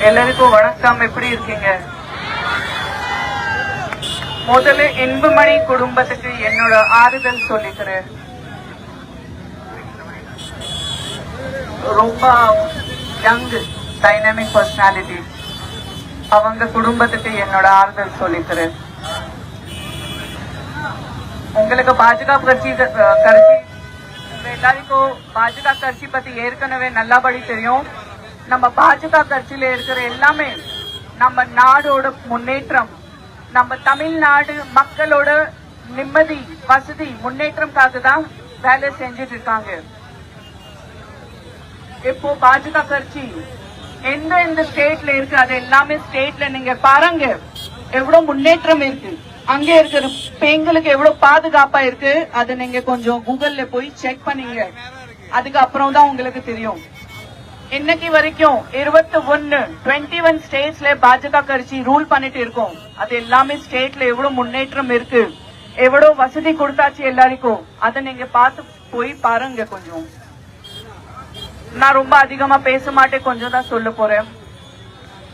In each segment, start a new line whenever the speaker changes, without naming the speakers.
எல்லாருக்கும் வணக்கம். எப்படி இருக்கீங்க? முதல்ல இன்பமணி குடும்பத்துக்கு என்னோட ஆறுதல் சொல்லிக்கிறேன். ரொம்ப யங் டைனமிக் பர்சனாலிட்டி, அவங்க குடும்பத்துக்கு என்னோட ஆறுதல் சொல்லிக்கிறேன். உங்களுக்கு பாஜக கட்சி எல்லாருக்கும் பாஜக கட்சி பத்தி ஏற்கனவே நல்லபடி தெரியும். நம்ம பாஜக கட்சியில இருக்கிற எல்லாமே நம்ம நாடோட முன்னேற்றம், நம்ம தமிழ்நாடு மக்களோட நிம்மதி வசதி முன்னேற்றம்காக தான் வேலை செஞ்சுட்டு இருக்காங்க. இப்போ பாஜக கட்சி எந்த ஸ்டேட்ல இருக்கு, அது எல்லாமே ஸ்டேட்ல நீங்க பாருங்க எவ்வளவு முன்னேற்றம் இருக்கு. அங்க இருக்கிற பெண்களுக்கு எவ்வளவு பாதுகாப்பா இருக்கு, அது நீங்க கொஞ்சம் கூகுள்ல போய் செக் பண்ணீங்க. அதுக்கப்புறம் தான் உங்களுக்கு தெரியும். இன்னைக்கு வரைக்கும் 21 ஸ்டேட்ஸ்ல பாஜக கட்சி ரூல் பண்ணிட்டு இருக்கோம். அது எல்லாமே ஸ்டேட்ல எவ்வளவு முன்னேற்றம் இருக்கு, எவ்வளவு வசதி கொடுத்தாச்சு எல்லாருக்கும், அதை நீங்க பார்த்து போய் பாருங்க. கொஞ்சம் நான் ரொம்ப அதிகமா பேச மாட்டேன், கொஞ்சம் தான் சொல்ல போறேன்.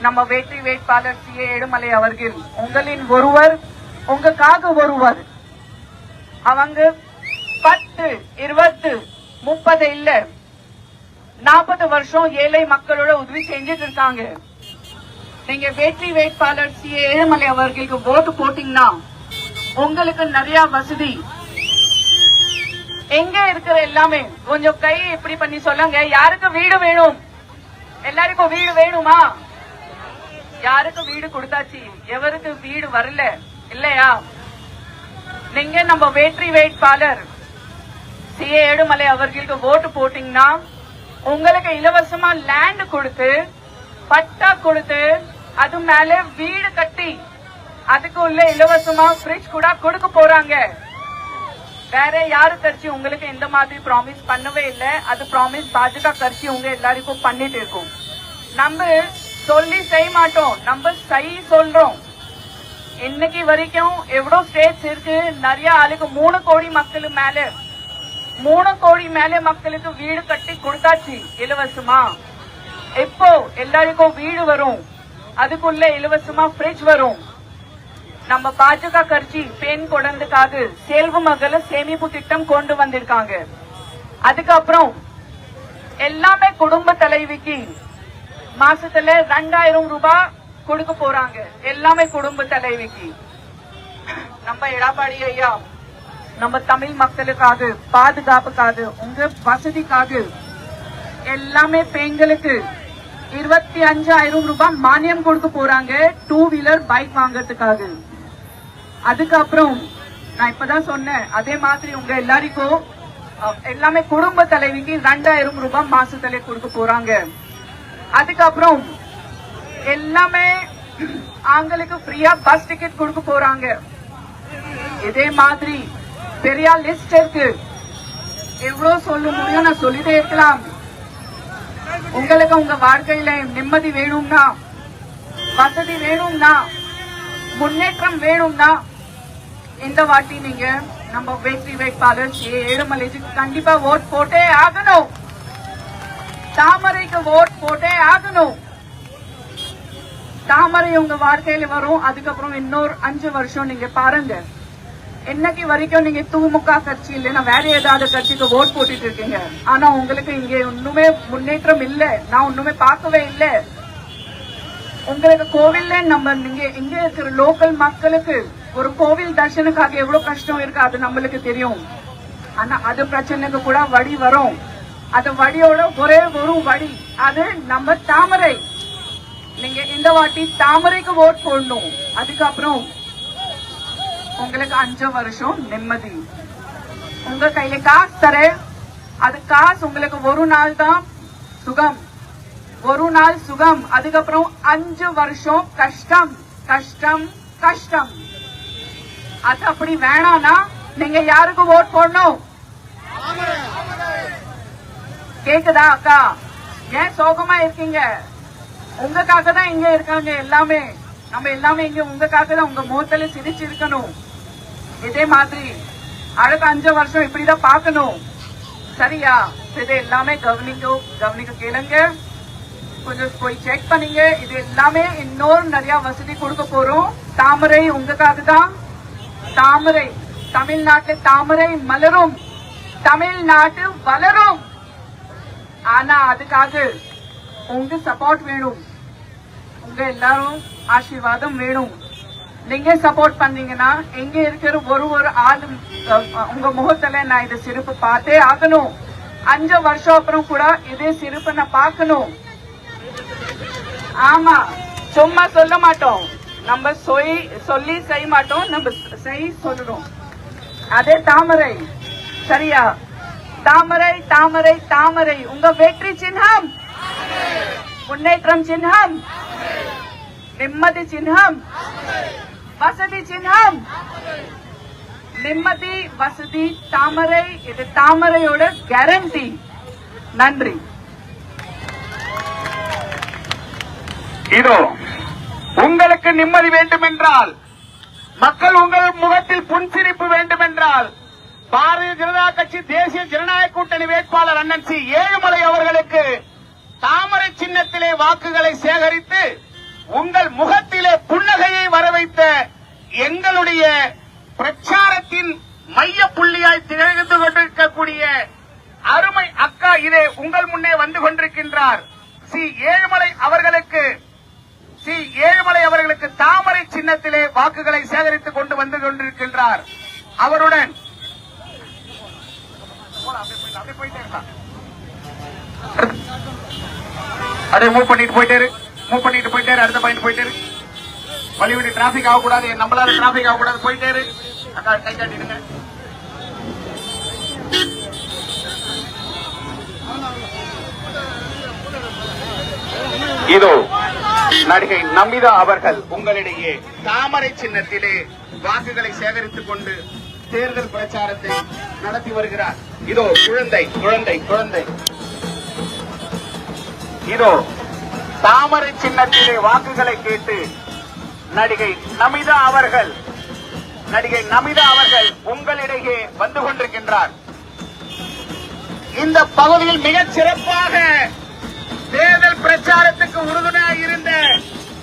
நம்ம வெற்றி வேட்பாளர் சி.ஏ. ஏழுமலை அவர்கள் உங்களின் ஒருவர், உங்களுக்காக ஒருவர். அவங்க 10, 20, 30 இல்ல 40 வருஷம் ஏழை மக்களோட உதவி செஞ்சுட்டு இருக்காங்க. நீங்க வெற்றி வேட்பாளர் சி.ஏ. ஏழுமலை அவர்களுக்கு ஓட்டு போட்டீங்கன்னா உங்களுக்கு நிறைய வசதி. எங்க இருக்கிற எல்லாமே கொஞ்சம் கை இப்படி பண்ணி சொல்லுங்க. யாருக்கு வீடு வேணும்? எல்லாருக்கும் வீடு வேணுமா? யாருக்கு வீடு கொடுத்தாச்சு, எவருக்கு வீடு வரல இல்லையா? நீங்க நம்ம வெற்றி வேட்பாளர் சி.ஏ. ஏழுமலை அவர்களுக்கு ஓட்டு போட்டீங்கன்னா உங்களுக்கு இலவசமா லேண்ட் கொடுத்து, பட்டா கொடுத்து, அது மேல வீடு கட்டி, அதுக்கு உள்ள இலவசமா ஃப்ரிட்ஜ் கூட கொடுக்க போறாங்க. வேற யாரு கட்சி உங்களுக்கு இந்த மாதிரி ப்ராமிஸ் பண்ணவே இல்லை. அது ப்ராமிஸ் பாஜக கட்சி உங்க எல்லாருக்கும் பண்ணிட்டு இருக்கும். நம்ம சொல்லி செய்ய மாட்டோம், நம்ம சரி சொல்றோம். இன்னைக்கு வரைக்கும் எவ்வளவு ஸ்டேட்ஸ் இருக்கு, நிறைய ஆளுக்கு 3 கோடி மக்களுக்கு மேல 3 கோடி மேல மக்களுக்கு வீடு கட்டி கொடுத்தாச்சு இலவசமா. இப்போ எல்லாருக்கும் வீடு வரும், அதுக்குள்ள இலவசமா ஃப்ரிட்ஜ் வரும். நம்ம பாஜக கட்சி பெண் குழந்தைக்காக செல்வ மகள சேமிப்பு திட்டம் கொண்டு வந்திருக்காங்க. அதுக்கப்புறம் எல்லாமே குடும்ப தலைவிக்கு மாசத்துல 2000 ரூபாய் கொடுக்க போறாங்க. எல்லாமே குடும்ப தலைவிக்கு. நம்ம எடப்பாடி ஐயா நம்ம தமிழ் மக்களுக்காக, பாதுகாப்புக்காக, உங்க வசதிக்காக எல்லாமே பெண்களுக்கு 25,000 ரூபாய் மானியம் கொடுக்க போறாங்க 2 வீலர் பைக் வாங்கறதுக்காக. அதுக்கப்புறம் நான் இப்பதான் சொன்னேன், அதே மாதிரி உங்க எல்லாருக்கும் எல்லாமே குடும்ப தலைவிக்கு 2000 ரூபாய் மாசத்துல கொடுக்க போறாங்க. அதுக்கப்புறம் எல்லாமே ஆண்களுக்கு ஃப்ரீயா பஸ் டிக்கெட் கொடுக்க போறாங்க. இதே மாதிரி பெரிய லிஸ்ட் இருக்கு, எவ்வளவு சொல்ல முடியும், நான் சொல்லிட்டே இருக்கலாம். உங்களுக்கு உங்க வாழ்க்கையில நிம்மதி வேணும்னா, வசதி வேணும்னா, முன்னேற்றம் வேணும்னா, இந்த வாட்டி நீங்க நம்ம வெற்றி வேட்பாளர் சி.ஏ. ஏழுமலைக்கு கண்டிப்பா ஓட் போட்டே ஆகணும். தாமரைக்கு ஓட் போட்டே ஆகணும். தாமரை உங்க வாழ்க்கையில வரும். அதுக்கப்புறம் இன்னொரு 5 வருஷம் நீங்க பாருங்க. இன்னைக்கு வரைக்கும் நீங்க திமுக கட்சி இல்லைன்னா வேற ஏதாவது கட்சிக்கு ஓட் போட்டுட்டு இருக்கீங்க. ஆனா உங்களுக்கு இங்க ஒண்ணுமே முன்னேற்றம் இல்ல, நான் ஒண்ணுமே பார்க்கவே இல்ல. உங்களுக்கு கோவில்ல நம்ம நீங்க இங்க இருக்கிற லோக்கல் மக்களுக்கு ஒரு கோவில் தர்ஷனுக்காக எவ்வளவு கஷ்டம் இருக்கு, அது நம்மளுக்கு தெரியும். ஆனா அது பிரச்சனைக்கு கூட வழி வரும். அது வழியோட ஒரே ஒரு வழி, அது நம்ம தாமரை. நீங்க இந்த வாட்டி தாமரைக்கு ஓட் போடணும். அதுக்கப்புறம் உங்களுக்கு 5 வருஷம் நிம்மதி. உங்க கையில காசு தர, அது காசு உங்களுக்கு ஒரு நாள் தான் சுகம், ஒரு நாள் சுகம். அதுக்கப்புறம் 5 வருஷம் கஷ்டம் கஷ்டம் கஷ்டம். அது அப்படி வேணாம்னா நீங்க யாருக்கு ஓட் போடணும்? கேக்குதா அக்கா? ஏன் சோகமா இருக்கீங்க? உங்களுக்காக தான் இங்க இருக்காங்க எல்லாமே. நம்ம எல்லாமே இங்க உங்களுக்காக தான். உங்க முகத்துல சிரிச்சு இருக்கணும். இதே மாதிரி அடுத்த 5 வருஷம் இப்படிதான் பார்க்கணும். சரியா? இதை எல்லாமே கவனிக்க கேளுங்க. கொஞ்சம் போய் செக் பண்ணீங்க. இது எல்லாமே இன்னொரு நிறைய வசதி கொடுக்க போறோம். தாமரை உங்களுக்காக தான். தாமரை தமிழ்நாட்டில் தாமரை மலரும், தமிழ்நாட்டு வளரும். ஆனா அதுக்காக உங்க சப்போர்ட் வேணும், உங்க எல்லாரும் ஆசீர்வாதம் வேணும். நீங்க சப்போர்ட் பண்ணீங்கன்னா எங்க இருக்கிற ஒரு ஆளு உங்க முகத்துல நான் இதை சிரிப்பு பார்த்தே ஆகணும். 5 வருஷம் அப்புறம் கூட இதே சிரிப்பு நான் பார்க்கணும். ஆமா, சும்மா சொல்ல மாட்டோம், நம்ம சொல்லி செய்ய மாட்டோம், நம்ம சொல்லணும். அதே தாமரை, சரியா? தாமரை தாமரை தாமரை உங்க வெற்றி சின்னம், முன்னேற்றம் சின்னம், நிம்மதி சின்னம், வசதி சின்னம். நிம்மதி, வசதி, தாமரை, இது தாமரையோட கேரண்டி. நன்றி.
இதோ உங்களுக்கு நிம்மதி வேண்டுமென்றால், மக்கள் உங்கள் முகத்தில் புன்சிரிப்பு வேண்டுமென்றால், பாரதிய ஜனதா கட்சி தேசிய ஜனநாயக கூட்டணி வேட்பாளர் அண்ணன் சி ஏழுமலை அவர்களுக்கு தாமரை சின்னத்திலே வாக்குகளை சேகரித்து உங்கள் முகத்திலே புன்னகையை வரவைத்த எங்களுடைய பிரச்சாரத்தின் மைய புள்ளியாய் திகழ்ந்து கொண்டிருக்கக்கூடிய அருமை அக்கா இதே உங்கள் முன்னே வந்து கொண்டிருக்கின்றார். சி ஏழுமலை அவர்களுக்கு தாமரை சின்னத்திலே வாக்குகளை சேகரித்துக் கொண்டு வந்து கொண்டிருக்கின்றார். அவருடன் அப்படியே மூவ் பண்ணிட்டு போயிட்டாரு. அடுத்த பாயிண்ட் போயிட்டாரு. வழிவிட்டு டிராபிக் ஆகக்கூடாது, நம்மளால டிராபிக் ஆகக்கூடாது. போயிட்டாரு. அக்கா கை காட்டிடுங்க. இதோ நடிகை நமிதா அவர்கள் உங்களிடையே தாமரை சின்னத்திலே வாக்குகளை சேகரித்துக் கொண்டு தேர்தல் பிரச்சாரத்தை நடத்தி வருகிறார். இதோ குழந்தை குழந்தை குழந்தை இதோ தாமரை சின்னத்திலே வாக்குகளை கேட்டு நடிகை நமிதா அவர்கள் உங்களிடையே வந்து கொண்டிருக்கின்றார். இந்த பகுதியில் மிகச் சிறப்பாக தேர்தல் பிரச்சாரத்துக்கு உறுதுணையாக இருந்த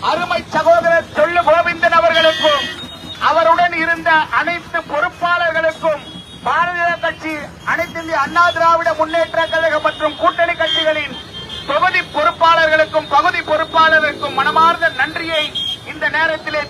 அருமை சகோதரர் சொல்லு கோவிந்தன் அவர்களுக்கும் அவருடன் இருந்த அனைத்து பொறுப்பாளர்களுக்கும் பாரதிய கட்சி, அனைத்து இந்திய அண்ணா திராவிட முன்னேற்ற கழகம் மற்றும் கூட்டணி கட்சிகளின் தொகுதி பொறுப்பாளர்களுக்கும் பகுதி பொறுப்பாளர்களுக்கும் மனமார்ந்த நன்றியை இந்த நேரத்திலே